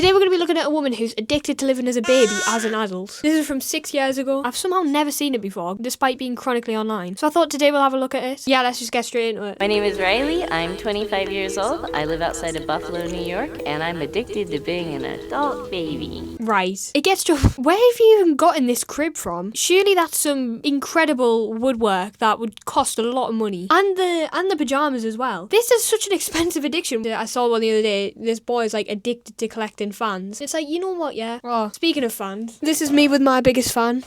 Today we're going to be looking at a woman who's addicted to living as a baby as an adult. This is from 6 years ago. I've somehow never seen it before, despite being chronically online. So I thought today we'll have a look at it. Yeah, let's just get straight into it. My name is Riley. I'm 25 years old. I live outside of Buffalo, New York, and I'm addicted to being an adult baby. Right. It gets to where have you even gotten this crib from? Surely that's some incredible woodwork that would cost a lot of money. And the pajamas as well. This is such an expensive addiction. I saw one the other day. This boy is like addicted to collecting fans. It's like, you know what, yeah? Oh, speaking of fans, this is me with my biggest fan.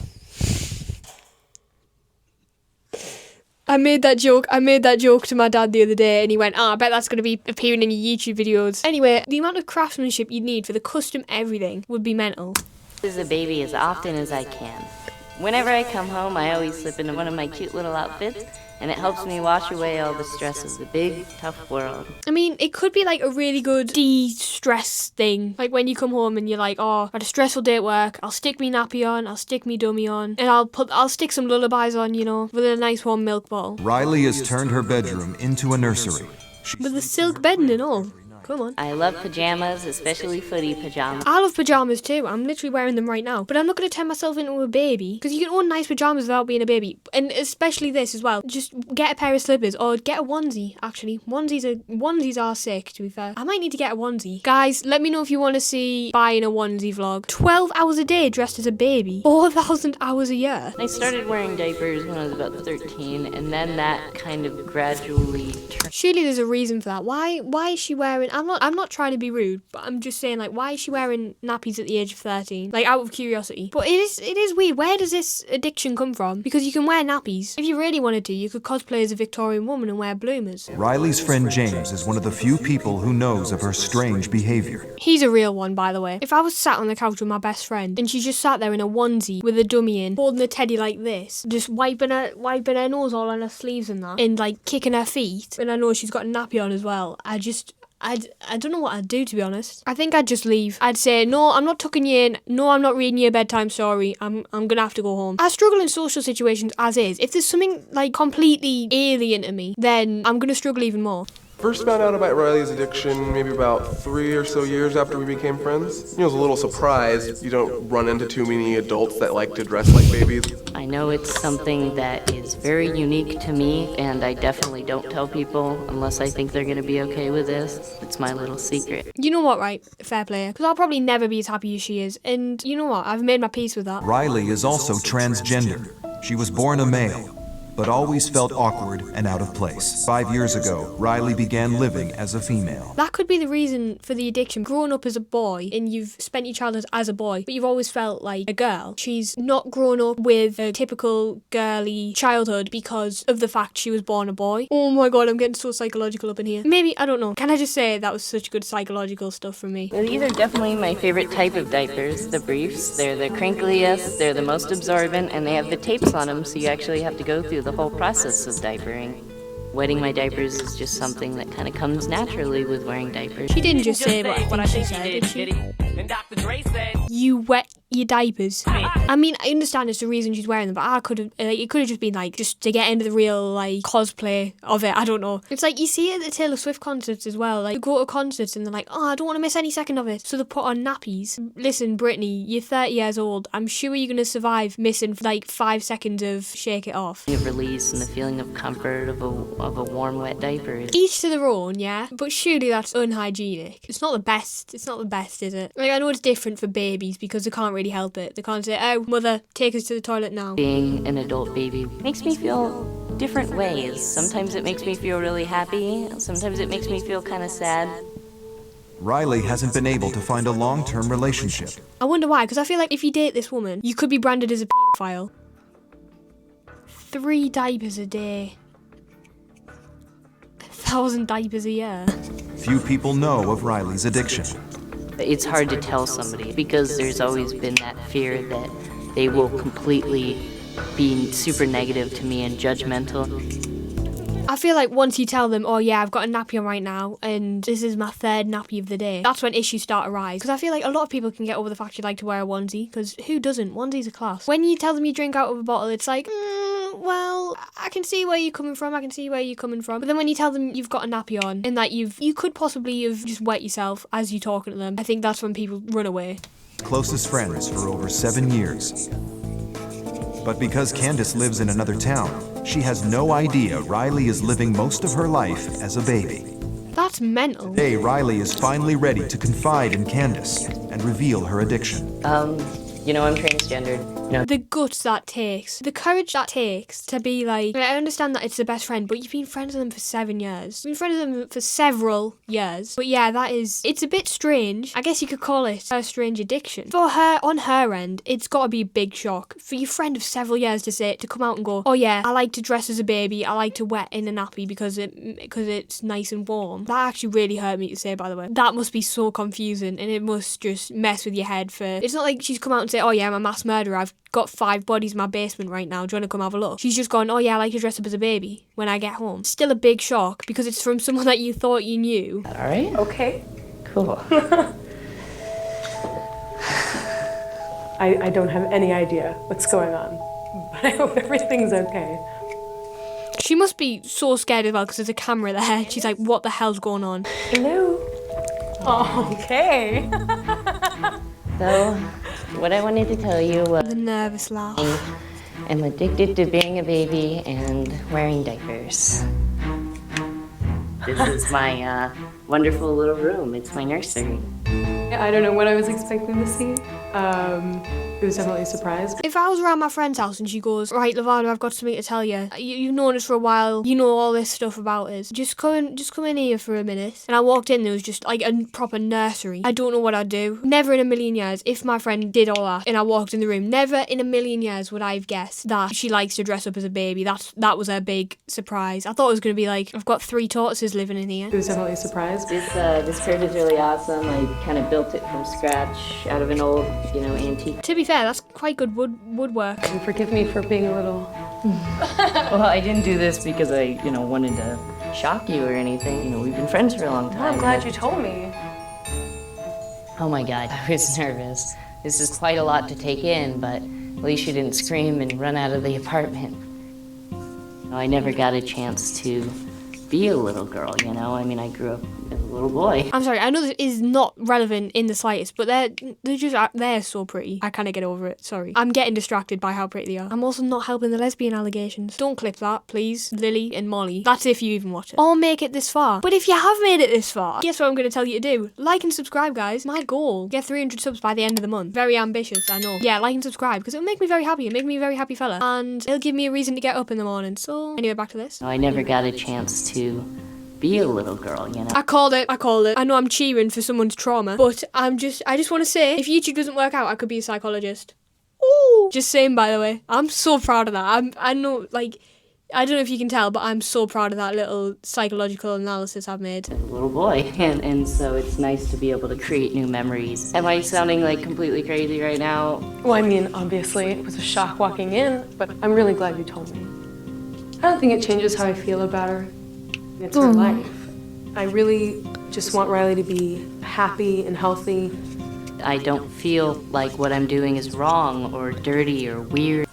I made that joke to my dad the other day and he went, I bet that's going to be appearing in your YouTube videos. Anyway, the amount of craftsmanship you'd need for the custom everything would be mental. As a baby as often as I can. Whenever I come home, I always slip into one of my cute little outfits, and it helps me wash away all the stress of the big, tough world. I mean, it could be like a really good de-stress thing. Like when you come home and you're like, I had a stressful day at work, I'll stick me nappy on, I'll stick me dummy on, and I'll stick some lullabies on, you know, with a nice warm milk bottle. Riley has turned her bedroom into a nursery. With the silk bedding and all. Come on. I love pajamas, especially footy pajamas. I love pajamas too. I'm literally wearing them right now. But I'm not going to turn myself into a baby. Because you can own nice pajamas without being a baby. And especially this as well. Just get a pair of slippers or get a onesie, actually. Onesies are sick, to be fair. I might need to get a onesie. Guys, let me know if you want to see buying a onesie vlog. 12 hours a day dressed as a baby. 4,000 hours a year. I started wearing diapers when I was about 13, and then that kind of gradually turned. Surely there's a reason for that. Why is she wearing... I'm not trying to be rude, but I'm just saying, like, why is she wearing nappies at the age of 13? Like, out of curiosity. But it is weird. Where does this addiction come from? Because you can wear nappies. If you really wanted to, you could cosplay as a Victorian woman and wear bloomers. Riley's friend James is one of the few people who knows of her strange behavior. He's a real one, by the way. If I was sat on the couch with my best friend and she just sat there in a onesie with a dummy in, holding the teddy like this, just wiping her nose all on her sleeves and that, and like kicking her feet, and I know she's got a nappy on as well, I don't know what I'd do, to be honest. I think I'd just leave. I'd say, no, I'm not tucking you in. No, I'm not reading you a bedtime story. I'm gonna have to go home. I struggle in social situations as is. If there's something like completely alien to me, then I'm gonna struggle even more. First found out about Riley's addiction maybe about 3 or so years after we became friends. I was a little surprised. You don't run into too many adults that like to dress like babies. I know it's something that is very unique to me, and I definitely don't tell people unless I think they're going to be okay with this. It's my little secret. You know what, right? Fair play. Because I'll probably never be as happy as she is. And you know what? I've made my peace with that. Riley is also transgender. She was born a male, but always felt awkward and out of place. 5 years ago, Riley began living as a female. That could be the reason for the addiction. Growing up as a boy, and you've spent your childhood as a boy, but you've always felt like a girl. She's not grown up with a typical girly childhood because of the fact she was born a boy. Oh my god, I'm getting so psychological up in here. Maybe, I don't know. Can I just say that was such good psychological stuff from me? These are definitely my favorite type of diapers, the briefs. They're the crinkliest, they're the most absorbent, and they have the tapes on them, so you actually have to go through the whole process of diapering. Wetting my diapers is just something that kind of comes naturally with wearing diapers. She didn't just say what I think she said, did she? And Dr. Dre said, you wet your diapers. I mean, I understand it's the reason she's wearing them, but it could have just been like, just to get into the real like cosplay of it. I don't know. It's like you see it at the Taylor Swift concerts as well. Like, you go to concerts and they're like, I don't want to miss any second of it. So they put on nappies. Listen, Brittany, you're 30 years old. I'm sure you're going to survive missing like 5 seconds of Shake It Off. The release and the feeling of comfort of a warm, wet diaper. Each to their own, yeah? But surely that's unhygienic. It's not the best. It's not the best, is it? Like, I know it's different for babies because they can't really help it. They can't say, oh, mother, take us to the toilet now. Being an adult baby makes me feel different ways. Sometimes it makes me feel really happy. Sometimes it makes me feel kind of sad. Riley hasn't been able to find a long-term relationship. I wonder why, because I feel like if you date this woman, you could be branded as a paedophile. 3 diapers a day. 1,000 diapers a year. Few people know of Riley's addiction. It's hard to tell somebody because there's always been that fear that they will completely be super negative to me and judgmental. I feel like once you tell them, oh yeah, I've got a nappy on right now and this is my 3rd nappy of the day, that's when issues start to rise. Because I feel like a lot of people can get over the fact you like to wear a onesie, because who doesn't? Onesies are class. When you tell them you drink out of a bottle, it's like, Well, I can see where you're coming from. But then when you tell them you've got a nappy on and that you could possibly have just wet yourself as you're talking to them, I think that's when people run away. Closest friends for over 7 years. But because Candace lives in another town, she has no idea Riley is living most of her life as a baby. That's mental. Today, Riley is finally ready to confide in Candace and reveal her addiction. I'm transgendered. The guts that takes, the courage that takes to be like, I understand that it's the best friend, but you've been friends with them for 7 years. You've been friends with them for several years. But yeah, it's a bit strange. I guess you could call it a strange addiction. For her, on her end, it's got to be a big shock. For your friend of several years to come out and go, oh yeah, I like to dress as a baby, I like to wet in a nappy because it's nice and warm. That actually really hurt me to say, by the way. That must be so confusing, and it must just mess with your head for... It's not like she's come out and say, oh yeah, I'm a mass murderer, I've got 5 bodies in my basement right now, do you want to come have a look? She's just gone, oh yeah, I like to dress up as a baby when I get home. Still a big shock because it's from someone that you thought you knew. All right. Okay. Cool. I don't have any idea what's going on, but I hope everything's okay. She must be so scared as well because there's a camera there. She's like, what the hell's going on? Hello. Okay. So, what I wanted to tell you was The nervous laugh. I'm addicted to being a baby and wearing diapers. This is my wonderful little room. It's my nursery. I don't know what I was expecting to see. It was definitely a surprise. If I was around my friend's house and she goes, right, Lavado, I've got something to tell you. You've known us for a while. You know all this stuff about us. Just come in here for a minute. And I walked in, there was just like a proper nursery. I don't know what I'd do. Never in a million years, if my friend did all that and I walked in the room, never in a million years would I have guessed that she likes to dress up as a baby. That was her big surprise. I thought it was going to be like, I've got 3 tortoises living in here. It was definitely a surprise. This crib is really awesome. I kind of built it from scratch out of an old, antique. To be fair, that's quite good woodwork. And forgive me for being a little... Well, I didn't do this because I, wanted to shock you or anything. We've been friends for a long time. I'm glad you told me. Oh my God, I was nervous. This is quite a lot to take in, but at least you didn't scream and run out of the apartment. I never got a chance to be a little girl, I grew up as a little boy. I'm sorry, I know this is not relevant in the slightest, but they're so pretty. I kind of get over it, sorry. I'm getting distracted by how pretty they are. I'm also not helping the lesbian allegations. Don't clip that, please. Lily and Molly. That's if you even watch it. Or make it this far. But if you have made it this far, guess what I'm going to tell you to do? Like and subscribe, guys. My goal, get 300 subs by the end of the month. Very ambitious, I know. Yeah, like and subscribe, because it'll make me very happy. It'll make me a very happy fella. And it'll give me a reason to get up in the morning. So, anyway, back to this. I never got a chance to be a little girl, I called it. I know I'm cheering for someone's trauma, but I just want to say, if YouTube doesn't work out, I could be a psychologist. Ooh. Just saying, by the way. I'm so proud of that. I know, I don't know if you can tell, but I'm so proud of that little psychological analysis I've made. As a little boy, and so it's nice to be able to create new memories. Am I sounding completely crazy right now? Well, obviously, it was a shock walking in, but I'm really glad you told me. I don't think it changes how I feel about her. It's her life. I really just want Riley to be happy and healthy. I don't feel like what I'm doing is wrong or dirty or weird.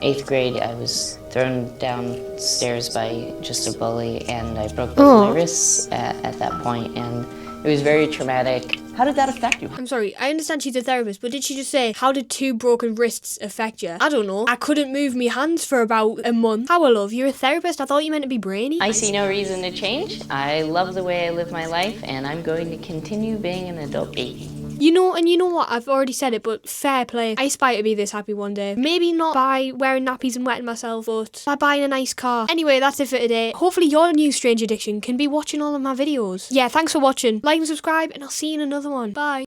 8th grade, I was thrown downstairs by just a bully, and I broke both my wrists at that point, and it was very traumatic. How did that affect you? I'm sorry, I understand she's a therapist, but did she just say, how did 2 broken wrists affect you? I don't know. I couldn't move my hands for about a month. How, love? You're a therapist? I thought you meant to be brainy. I see no reason to change. I love the way I live my life, and I'm going to continue being an adult baby. You know what? I've already said it, but fair play. I aspire to be this happy one day. Maybe not by wearing nappies and wetting myself, but by buying a nice car. Anyway, that's it for today. Hopefully your new strange addiction can be watching all of my videos. Yeah, thanks for watching. Like and subscribe, and I'll see you in another one. Bye.